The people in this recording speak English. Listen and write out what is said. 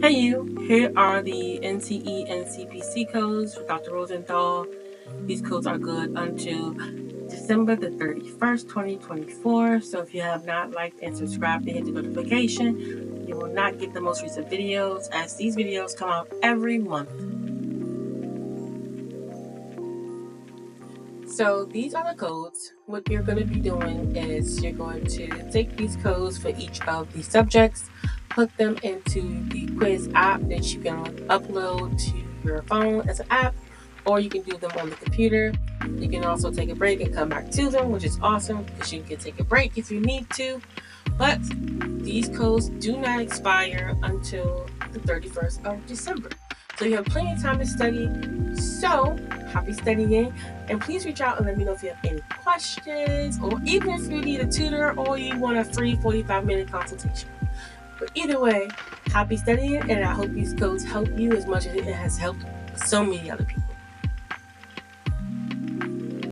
Hey you, here are the NCE and CPC codes for Dr. Rosenthal. These codes are good until December the 31st, 2024. So if you have not liked and subscribed and hit the notification, you will not get the most recent videos, as these videos come out every month. So these are the codes. What you're going to be doing is you're going to take these codes for each of the subjects, put them into the quiz app that you can upload to your phone as an app, or you can do them on the computer. You can also take a break and come back to them, which is awesome because you can take a break if you need to. But these codes do not expire until the 31st of December. So you have plenty of time to study. So happy studying, and please reach out and let me know if you have any questions, or even if you need a tutor or you want a free 45-minute consultation. But either way, happy studying, and I hope these codes help you as much as it has helped so many other people.